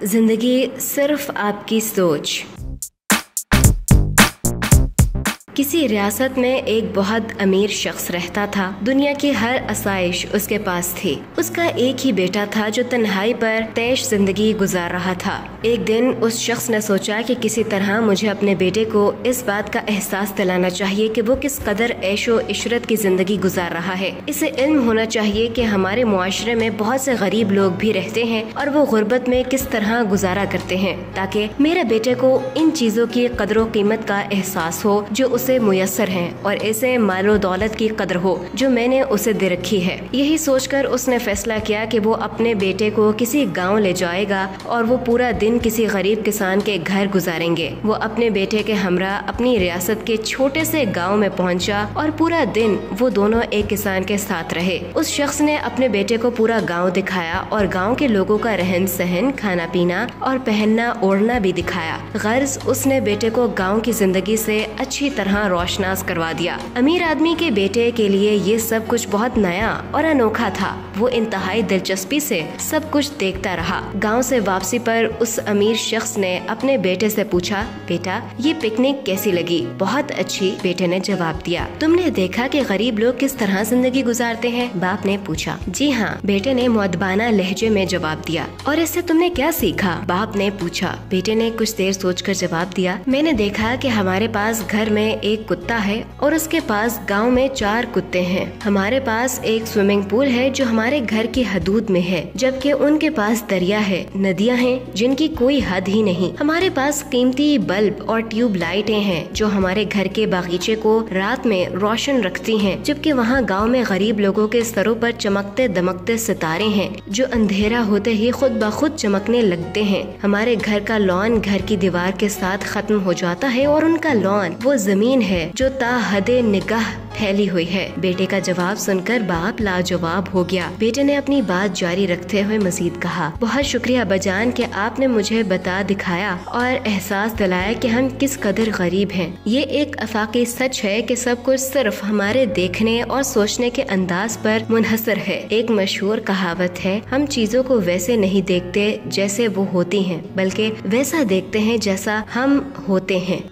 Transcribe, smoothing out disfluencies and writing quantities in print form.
जिंदगी सिर्फ आपकी सोच। किसी रियासत में एक बहुत अमीर शख्स रहता था। दुनिया की हर आसाइश उसके पास थी। उसका एक ही बेटा था जो तन्हाई पर तैश जिंदगी गुजार रहा था। एक दिन उस शख्स ने सोचा कि किसी तरह मुझे अपने बेटे को इस बात का एहसास दिलाना चाहिए कि वो किस कदर ऐशो इशरत की जिंदगी गुजार रहा है। इसे इल्म होना चाहिए कि हमारे मुआशरे में बहुत से गरीब लोग भी रहते हैं और वो गुर्बत में किस तरह गुजारा करते हैं, ताकि मेरे बेटे को इन चीजों की कदर कीमत का एहसास हो जो उसे मुयस्सर हैं और ऐसे मालो दौलत की कदर हो जो मैंने उसे दे रखी है। यही सोचकर उसने फैसला किया कि वो अपने बेटे को किसी गांव ले जाएगा और वो पूरा दिन किसी गरीब किसान के घर गुजारेंगे। वो अपने बेटे के हमरा अपनी रियासत के छोटे से गांव में पहुंचा और पूरा दिन वो दोनों एक किसान के साथ रहे। उस शख्स ने अपने बेटे को पूरा गाँव दिखाया और गाँव के लोगों का रहन सहन, खाना पीना और पहनना ओढ़ना भी दिखाया। गर्ज उसने बेटे को गाँव की जिंदगी से अच्छी तरह रोशनास करवा दिया। अमीर आदमी के बेटे के लिए ये सब कुछ बहुत नया और अनोखा था। वो इंतहाई दिलचस्पी से सब कुछ देखता रहा। गांव से वापसी पर उस अमीर शख्स ने अपने बेटे से पूछा, बेटा ये पिकनिक कैसी लगी? बहुत अच्छी, बेटे ने जवाब दिया। तुमने देखा कि गरीब लोग किस तरह जिंदगी गुजारते हैं? बाप ने पूछा। जी हाँ, बेटे ने मुअद्दबाना लहजे में जवाब दिया। और इससे तुमने क्या सीखा? बाप ने पूछा। बेटे ने कुछ देर सोचकर जवाब दिया, मैंने देखा कि हमारे पास घर में एक कुत्ता है और उसके पास गांव में 4 कुत्ते हैं। हमारे पास एक स्विमिंग पूल है जो हमारे घर की हदूद में है, जबकि उनके पास दरिया है, नदियां हैं जिनकी कोई हद ही नहीं। हमारे पास कीमती बल्ब और ट्यूब लाइटें हैं जो हमारे घर के बागीचे को रात में रोशन रखती हैं, जबकि वहाँ गांव में गरीब लोगों के सरों पर चमकते दमकते सितारे हैं जो अंधेरा होते ही खुद ब खुद चमकने लगते हैं। हमारे घर का लॉन घर की दीवार के साथ खत्म हो जाता है और उनका लॉन वो जमीन है जो ता हदे निगाह फैली हुई है। बेटे का जवाब सुनकर बाप लाजवाब हो गया। बेटे ने अपनी बात जारी रखते हुए मजीद कहा, बहुत शुक्रिया अब्बाजान कि आपने मुझे बता दिखाया और एहसास दिलाया कि हम किस कदर गरीब हैं। ये एक अफाकी सच है कि सब कुछ सिर्फ हमारे देखने और सोचने के अंदाज पर मुनहसर है। एक मशहूर कहावत है, हम चीजों को वैसे नहीं देखते जैसे वो होती हैं, बल्कि वैसा देखते हैं जैसा हम होते हैं।